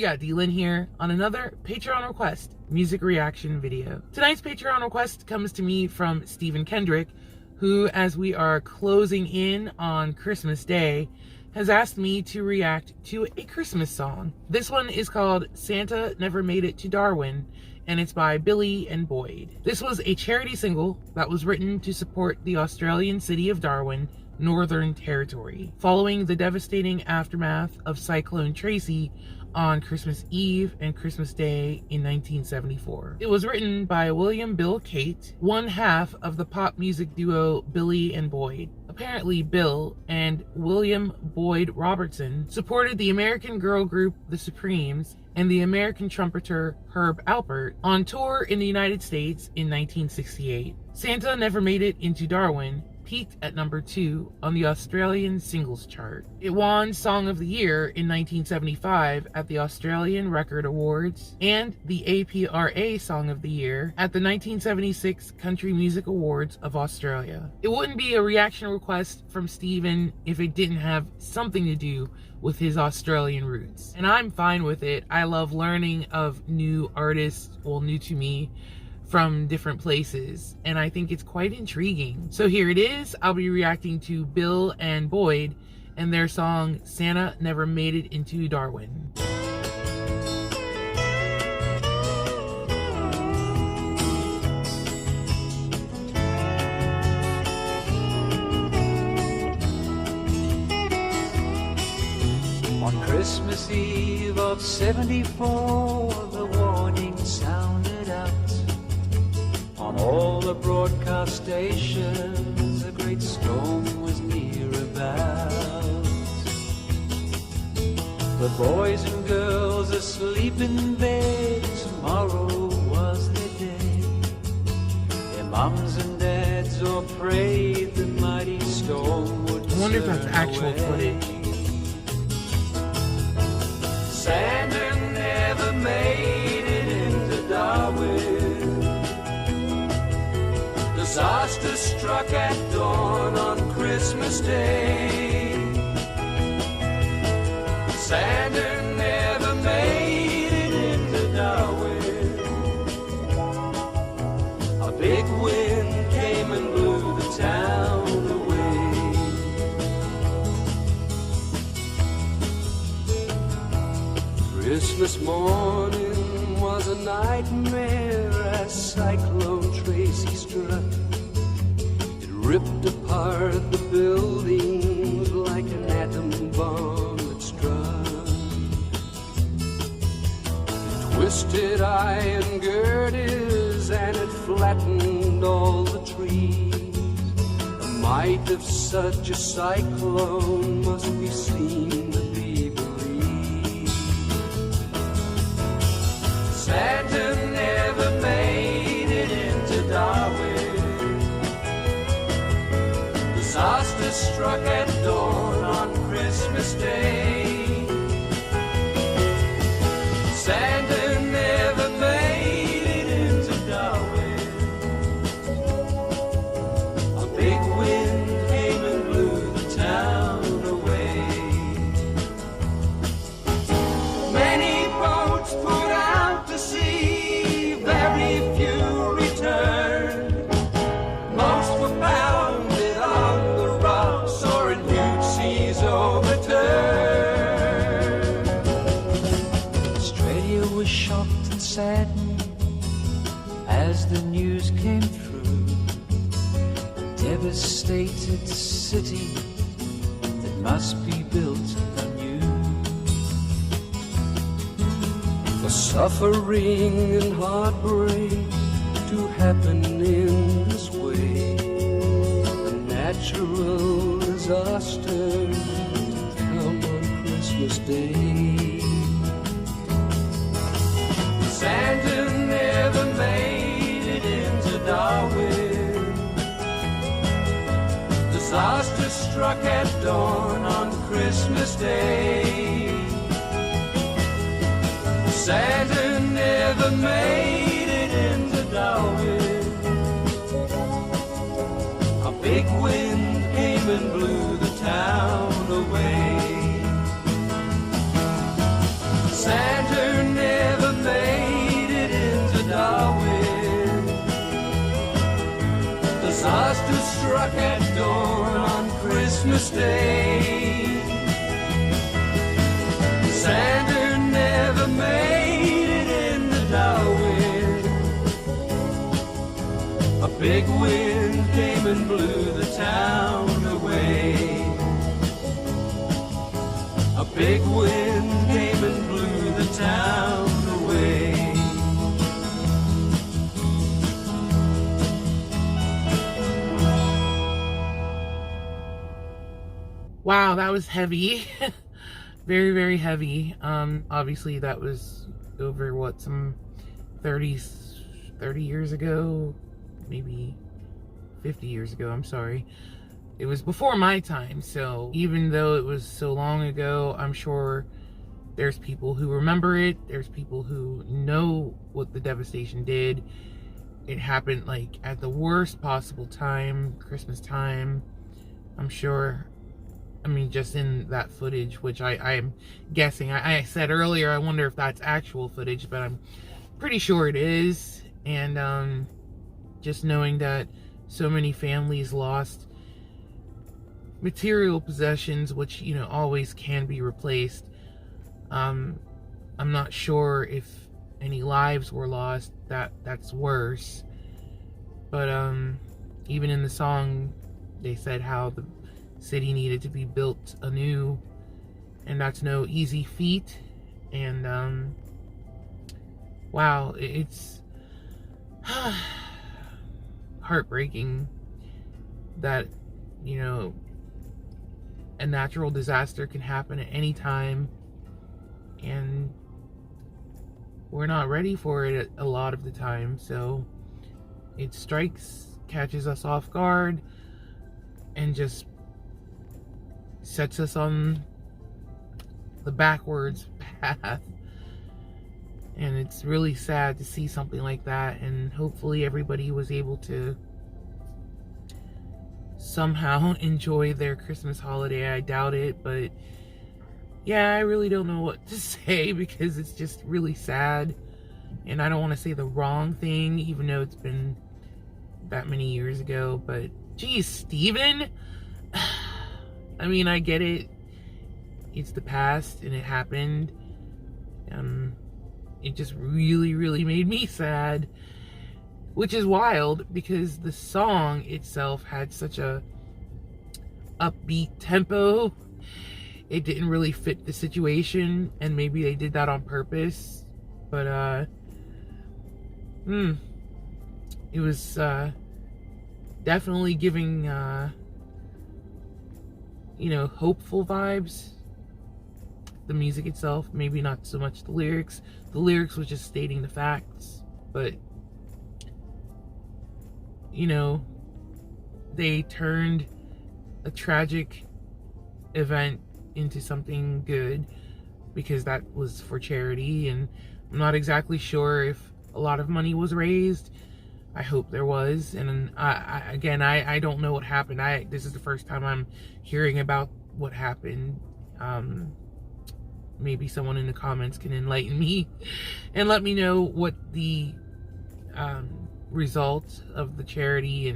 got D-Lynn here on another Patreon request music reaction video. Tonight's Patreon request comes to me from Stephen Kendrick, who, as we are closing in on Christmas Day, has asked me to react to a Christmas song. This one is called Santa Never Made It to Darwin, and it's by Billy and Boyd. This was a charity single that was written to support the Australian city of Darwin, Northern Territory, following the devastating aftermath of Cyclone Tracy on Christmas Eve and Christmas Day in 1974. It was written by William Bill Cate, one half of the pop music duo Billy and Boyd. Apparently, Bill and William Boyd Robertson supported the American girl group The Supremes and the American trumpeter Herb Alpert on tour in the United States in 1968. Santa Never Made It into Darwin peaked at number 2 on the Australian singles chart. It won Song of the Year in 1975 at the Australian Record Awards and the APRA Song of the Year at the 1976 Country Music Awards of Australia. It wouldn't be a reaction request from Stephen if it didn't have something to do with his Australian roots. And I'm fine with it. I love learning of new artists, well, new to me, from different places, and I think it's quite intriguing. So here it is. I'll be reacting to Bill and Boyd and their song Santa Never Made It into Darwin. On Christmas Eve of '74, the warning sounded out on all the broadcast stations. A great storm was near about. The boys and girls asleep in bed, tomorrow was their day. Their mums and dads all prayed the mighty storm would turn. I wonder if that's actual footage. Santa never made it into Darwin. Disaster struck at dawn on Christmas Day. Santa never made it into Darwin. A big wind came and blew the town away. Christmas morning was a nightmare as Cyclone Tracy struck. It ripped apart the buildings like an atom bomb that struck. It twisted iron girders and it flattened all the trees. The might of such a cyclone must be seen to be believed. Santa never made it into Darwin. Disaster struck at dawn on Christmas Day. Santa never made it into Darwin. A big wind came and blew the town away. Many boats put out to sea, very few returned. Most were bounded on the rocks or in huge seas overturned. Australia was shocked and saddened as the news came through. A devastated city that must be built anew. For suffering and heartbreak to happen in this way, a natural disaster to come on Christmas Day. Santa never made it into Darwin. Disaster struck at dawn on Christmas Day. Santa never made it into Darwin. A big wind came and blew the town away. Santa disaster struck at dawn on Christmas Day. Santa never made it in the Darwin. A big wind came and blew the town away. A big wind came and blew the town away. Wow, that was heavy. Very, very heavy. Obviously that was over what, some 30 years ago, maybe 50 years ago, I'm sorry. It was before my time, so even though it was so long ago, I'm sure there's people who remember it, there's people who know what the devastation did. It happened like at the worst possible time, Christmas time, I'm sure. I mean, just in that footage, which I'm guessing, I said earlier, I wonder if that's actual footage, but I'm pretty sure it is. And just knowing that so many families lost material possessions, which, you know, always can be replaced. I'm not sure if any lives were lost. That's worse. But even in the song, they said how the city needed to be built anew, and that's no easy feat. And wow, it's heartbreaking that, you know, a natural disaster can happen at any time, and we're not ready for it a lot of the time. So it strikes, catches us off guard, and just sets us on the backwards path. And it's really sad to see something like that, and hopefully everybody was able to somehow enjoy their Christmas holiday. I doubt it, but yeah, I really don't know what to say, because it's just really sad, and I don't want to say the wrong thing, even though it's been that many years ago. But geez, Steven, I mean, I get it. It's the past and it happened. It just really, really made me sad, which is wild because the song itself had such a upbeat tempo. It didn't really fit the situation, and maybe they did that on purpose. But it was definitely giving you know, hopeful vibes. The music itself, maybe not so much the lyrics. The lyrics was just stating the facts, but you know, they turned a tragic event into something good, because that was for charity. And I'm not exactly sure if a lot of money was raised. I hope there was. And I don't know what happened. This is the first time I'm hearing about what happened. Maybe someone in the comments can enlighten me and let me know what the result of the charity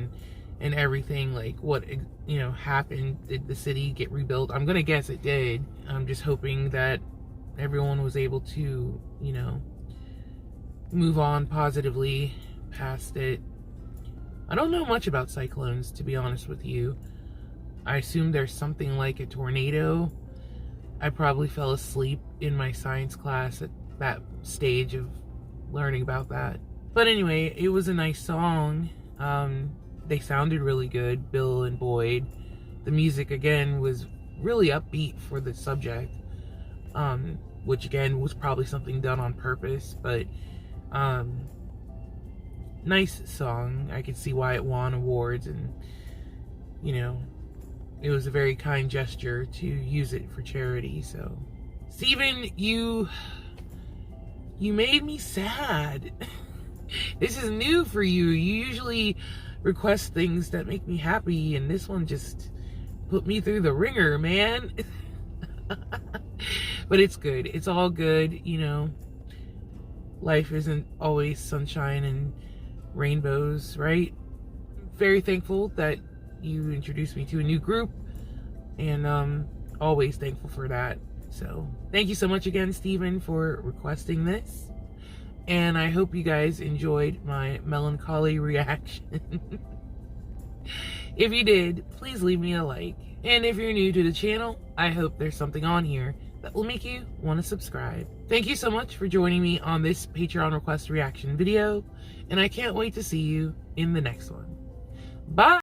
and everything, like what, you know, happened. Did the city get rebuilt? I'm gonna guess it did. I'm just hoping that everyone was able to, you know, move on positively past it. I don't know much about cyclones, to be honest with you. I assume there's something like a tornado. I probably fell asleep in my science class at that stage of learning about that. But anyway, it was a nice song. They sounded really good, Bill and Boyd. The music, again, was really upbeat for the subject, which again was probably something done on purpose. But nice song. I could see why it won awards, and you know, it was a very kind gesture to use it for charity. So Steven, you made me sad. This is new for you. You usually request things that make me happy, and this one just put me through the ringer, man. But it's good. It's all good, you know. Life isn't always sunshine and rainbows, right? very thankful that you introduced me to a new group, and always thankful for that. So thank you so much again, Stephen, for requesting this. And I hope you guys enjoyed my melancholy reaction. If you did, please leave me a like. And if you're new to the channel, I hope there's something on here that will make you want to subscribe. Thank you so much for joining me on this Patreon request reaction video, and I can't wait to see you in the next one. Bye!